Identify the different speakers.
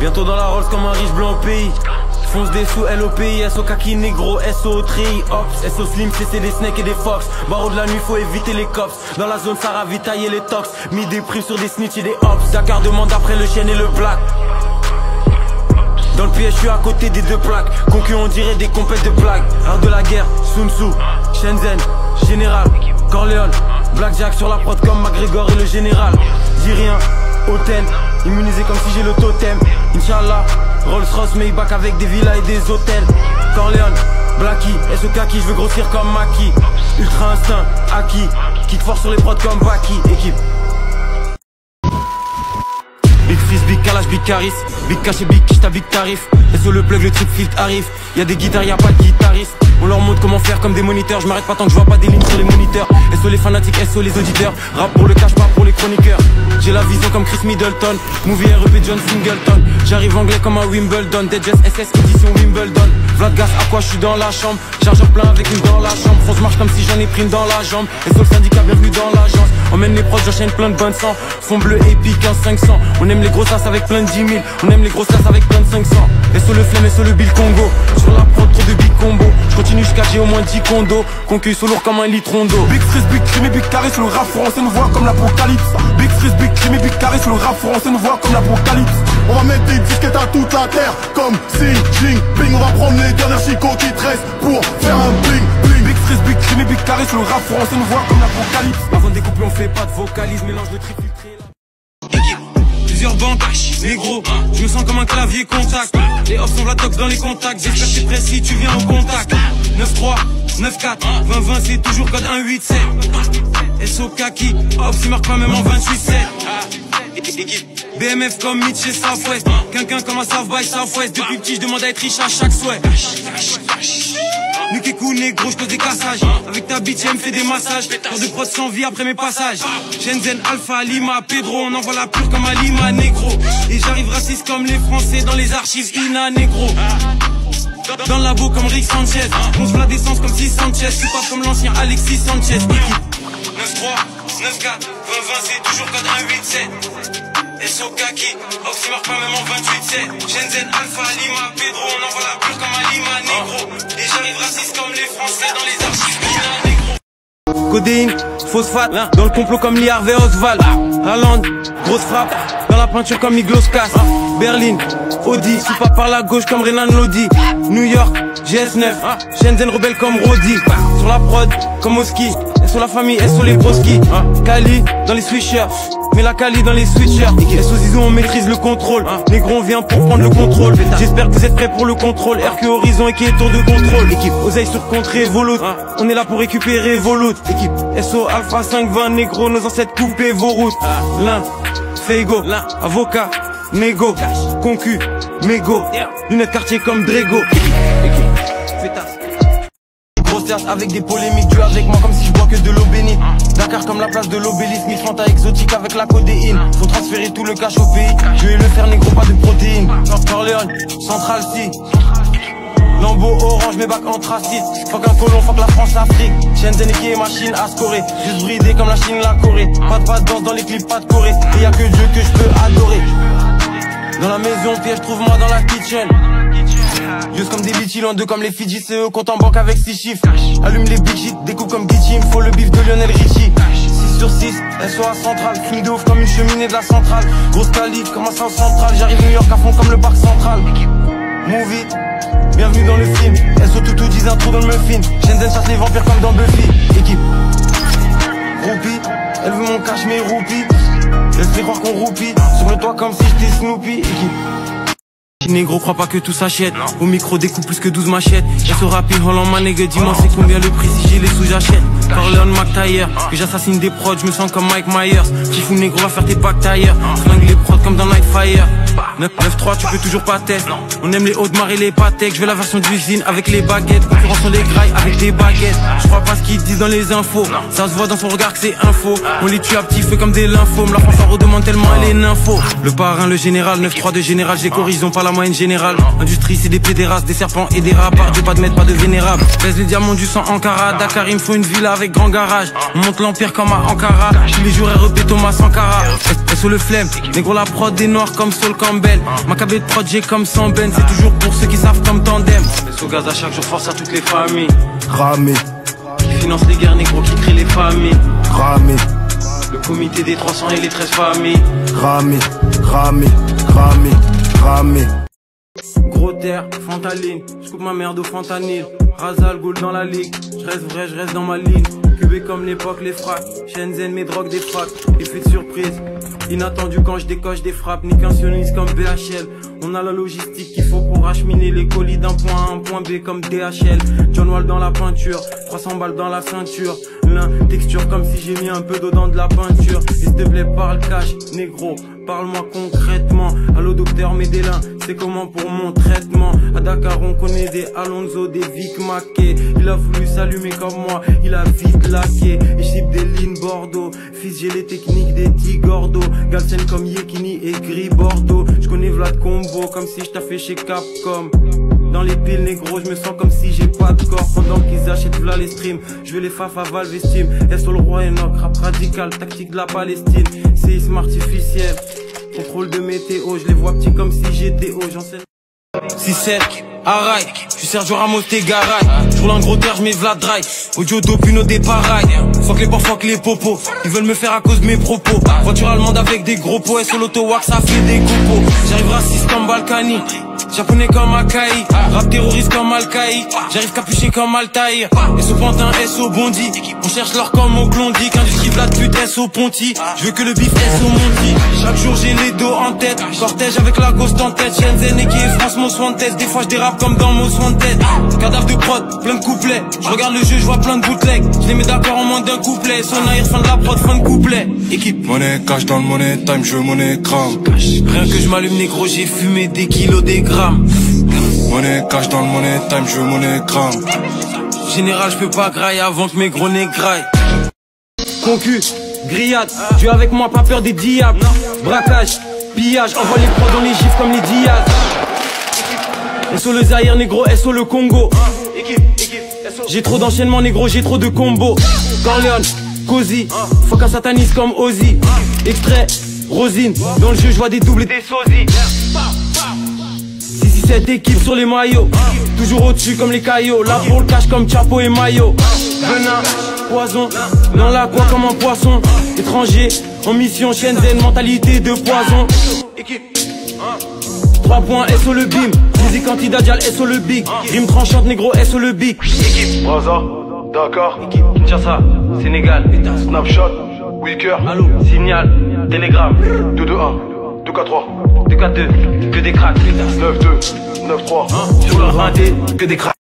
Speaker 1: Bientôt dans la Rolls comme un riche blanc au pays. Fonce des sous LOPI, SO kaki négro, SO tri, Ops, SO slim, c'est des snakes et des fox. Barreau de la nuit, faut éviter les cops. Dans la zone, ça ravitailler les tox. Mis des primes sur des snitch et des ops. Dakar demande après le chêne et le black. Dans le piège, je suis à côté des deux plaques. Concu, on dirait des compètes de blagues. Art de la guerre, Sun Tzu, Shenzhen, Général, Corleone. Blackjack sur la prod comme McGregor et le général. Dis rien, hôtel, immunisé comme si j'ai le totem. Inch'Allah, Rolls Royce, Maybach avec des villas et des hôtels. Corleone, Blacky, SO kaki, je veux grossir comme Maki. Ultra instinct, acquis, kick fort sur les prods comme Baki. Équipe. Big Fizz, Big Kalash, Big Caris, Big Cash et Big Kishta, Big Tarif. Et sur le plug, le trip filtre arrive. Y'a des guitares, y'a pas de guitariste. On leur montre comment faire comme des moniteurs. Je m'arrête pas tant que je vois pas des lignes sur les moniteurs. SO les fanatiques, SO les auditeurs. Rap pour le cash, pas pour les chroniqueurs. J'ai la vision comme Chris Middleton. Movie REP John Singleton. J'arrive anglais comme un Wimbledon. Dead SS édition Wimbledon. Vlad Gas, à quoi je suis dans la chambre. Chargeur plein avec une dans la chambre. France marche comme si j'en ai pris une dans la jambe. SO le syndicat, bienvenue dans l'agence. Emmène les proches, j'enchaîne plein de bonnes sang. Fond bleu épique, 15-500. On aime les grosses as avec plein de 10 000. On aime les grosses as avec plein de 500. SO le flemme, SO le Bill Congo. Sur la prod, trop de big combo. Je continue jusqu'à j'ai au moins 10 condos. Concueil sous lourd comme un litron d'eau.
Speaker 2: Big Frizz, Big Crime et Big Carré sur le rap français nous voit comme l'apocalypse. Big Frizz, Big Crime et Big Carré sur le rap français nous voit comme l'apocalypse. On va mettre des disquettes à toute la terre comme Xi Jinping. On va prendre les dernières chicots qui te restent pour faire un bling bling. Big Frizz, Big Crime et Big Carré sur le rap français nous voit comme l'apocalypse.
Speaker 1: Avant de découper on fait pas de vocalise. Mélange de trifiltré. Plusieurs banques, négro, je me sens comme un clavier contact. Les offs sont la tox dans les contacts. J'espère que t'es prêt si tu viens au contact. 9-3, 9-4, 20-20 c'est toujours code 1-8-7. SO kaki, ops il marque pas même en 28-7. BMF comme Mitch et Southwest. Quelqu'un comme un South by Southwest. Depuis petit je demande à être riche à chaque souhait. Nukeku négro, j'cause des cassages. Avec ta bitch elle me fait des massages. Pour de prod sans vie après mes passages. Shenzhen, Alpha, Lima, Pedro. On envoie la pure comme à Lima, négro. Et j'arrive raciste comme les Français dans les archives INA, négro. Dans le labo comme Rick Sanchez. On se la décence comme 6 Sanchez. Je suis pas comme l'ancien Alexis Sanchez. Équipe 9-3, 9-4, 20-20 c'est toujours code 1-8-7. SO kaki, ops marque pas même en 28-7. Shenzhen, Alpha, Lima, Pedro. On envoie la pure comme à Lima, négro. Et j'arrive raciste comme les Français dans les archives INA, négro. Codéine, phosphate, dans le complot comme Lee Harvey Oswald. Haaland, grosse frappe, dans la peinture comme Miglos Cass. Berlin, Audi, sous pas par la gauche comme Renan Lodi. New York, GS9, Shenzhen rebelle comme Rodi. Sur la prod, comme Oski, sur la famille, sur les broski. Cali, dans les switchers, mais la Cali dans les switchers. SO Zizou, on maîtrise le contrôle. Négro, on vient pour prendre le contrôle. J'espère que vous êtes prêts pour le contrôle. RQ Horizon et qui est tour de contrôle. Équipe, oseille sur contrée, Volut. On est là pour récupérer Volut. Équipe, SO Alpha 520, négro, nos ancêtres coupés vos routes. L'un, Feigo, avocat, négo, concu, mégo, lunettes quartier comme Drego. Avec des polémiques, tu avec moi comme si je bois que de l'eau bénite. Dakar comme la place de l'obélisque, 1000 Fanta exotique avec la codéine. Faut transférer tout le cash au pays, je vais le faire négro, pas de protéines. Corleone, Central C, Lambeau orange, mes bacs anthracite. Fuck un colon, fuck la France-Afrique. Shenzhen qui est machine à scorer. Juste bridé comme la Chine, la Corée. Pas de danse dans les clips, pas de Corée. Et y'a que Dieu que je peux adorer. Dans la maison, piège, trouve-moi dans la kitchen. Juste comme des bitches, en deux comme les Fidji, c'est eux compte en banque avec 6 chiffres. Allume les big shit, découpe comme Gucci, faut le bif de Lionel Richie. 6 sur 6, SOA centrale, film de ouf comme une cheminée de la centrale. Grosse qualité, comme un sens central, j'arrive New York à fond comme le parc central. Movie, bienvenue dans le film. SO tout disent un trou dans le muffin. Shenzhen chasse les vampires comme dans Buffy. Équipe, roupie, elle veut mon cash mais roupie. Laisse-les croire qu'on roupie, sur le toit comme si j'étais Snoopy. Équipe, négro, crois pas que tout s'achète. Au micro découpe plus que 12 machettes. SO rapide, Holland ma nègre, dis-moi c'est combien le prix si j'ai les sous j'achète. Corleone McTayer, que j'assassine des prods, je me sens comme Mike Myers. Fifou négro va faire tes packs tailleurs. Flingue les prods comme dans Nightfire. 9-3 tu peux toujours pas test. On aime les Audemars et les Patek. Je veux la version d'usine avec les baguettes. Concurrence sur les grailles avec des baguettes. Je crois pas ce qu'ils disent dans les infos. Ça se voit dans son regard que c'est info. On les tue à petit feu comme des lymphomes. La France en redemande tellement elle est nympho. Le parrain, le général, 9-3 de général. J'ai corrige, ils ont pas la moyenne générale. Industrie c'est des pédérastes, des serpents et des rapards. Je vais pas te mettre pas de vénérable. Pèse les diamants du sang Ankara. Dakar il me faut une villa avec grand garage. On monte l'empire comme à Ankara. Tous les jours REP Thomas Sankara. SO le flemme, négro la prod des noirs comme Saul Campbell. belle. Ma cabine de prod, j'ai comme 100 ben. C'est toujours pour ceux qui savent comme tandem. Mais au gaz à chaque jour, force à toutes les familles.
Speaker 2: Ramé,
Speaker 1: Qui finance les guerres négro, qui crée les familles.
Speaker 2: ramé,
Speaker 1: Le comité des 300 et les 13 familles.
Speaker 2: ramé, ramé, ramé, ramé.
Speaker 1: Gros terre, fantaline, j'coupe ma merde au fentanyl. Razal, goal dans la ligue, j'reste vrai, j'reste dans ma ligne. Cubé comme l'époque, les frappes, Shenzhen, mes drogues, des frappes. Effet de surprise, inattendu quand je décoche des frappes. Nique un sioniste comme BHL. On a la logistique qu'il faut pour acheminer les colis d'un point A à un point B comme DHL. John Wall dans la peinture, 300 balles dans la ceinture. L'un texture comme si j'ai mis un peu d'eau dans de la peinture. S'il te plaît, parle cash, négro, parle-moi concrètement. Allô docteur Medellin, c'est comment pour mon traitement? À Dakar on connaît des Alonso, des Vic Mackey. Il a voulu s'allumer comme moi, il a vite laqué. Et j'cible des lignes Bordeaux, fils j'ai les techniques des Tigordo. Galsen comme Yekini et Gris Bordeaux. J'connais Vlad Combo comme si j'taffais chez Capcom. Dans les piles négro, je me sens comme si j'ai pas de corps. Pendant qu'ils achètent v'là les streams, je vais les faf à Valve et Steam. SO le roi Enoch, rap radical, tactique de la Palestine. Séisme artificiel, contrôle de météo. Je les vois petits comme si j'étais haut, j'en sais. 6-7, Arai, je suis Sergio Ramos, t'es garay. J'roule un gros terre, j'mets Vlad Dry. Audio Dopuno des parailles. Fuck les porcs, fuck les popos. Ils veulent me faire à cause de mes propos. Voiture allemande avec des gros pots. SO l'auto-wax, ça fait des coupos. J'arrive raciste comme Balkany. Japonais comme Akai, rap terroriste comme Al-Qaïd. J'arrive capuché comme Altaïr. SO Pantin, SO Bondi. On cherche l'or comme au Klondike. Industrie Vlad pute, SO Ponty. Je veux que le bif SO Monty. Chaque jour j'ai les dos en tête. Cortège avec la ghost en tête. Shenzhen et qui est France Most Wanted. Des fois je dérape comme dans Most Wanted. Cadavre de prod, plein de couplets. Je regarde le jeu, je vois plein de bootlegs. Je les mets d'accord en moins d'un couplet. Son air, fin de la prod, fin de couplet. Équipe.
Speaker 2: Monnaie cash dans le money time, je veux monnaie crame.
Speaker 1: Rien que je m'allume négro, j'ai fumé des kilos, des grammes.
Speaker 2: Monnaie cash dans le money time, je veux monnaie crame.
Speaker 1: Général, je peux pas grailler avant que mes gros nez graillent. Concu, grillade, tu es avec moi, pas peur des diables. Braquage, pillage, envoie les prods dans les gifs comme les Diaz. SO le Zaïre négro, SO le Congo. J'ai trop d'enchaînements négro, j'ai trop de combos. Corleone, Cozy, faut qu'un sataniste comme Ozzy. Extrait, Rosine, dans le jeu je vois des doubles et des sosies. Cette équipe sur les maillots, toujours au-dessus comme les caillots. Là pour le cash comme Chapo et Mayo. Venin, poison, dans l'aqua comme un poisson. Étranger, en mission, Shenzhen, mentalité de poison. 3 points, SO le bim. Musique anti-dadial, SO le big. Rime tranchante, négro, SO le big.
Speaker 2: Équipe Braza, Dakar,
Speaker 1: Kinshasa, Sénégal,
Speaker 2: Snapchat, Wicker,
Speaker 1: Allo, Signal, Telegram,
Speaker 2: 2-2-1, 2-4-3,
Speaker 1: 2-4-2, que des cracks,
Speaker 2: 9-2, 9-3.
Speaker 1: sur le rinté, que des cracks.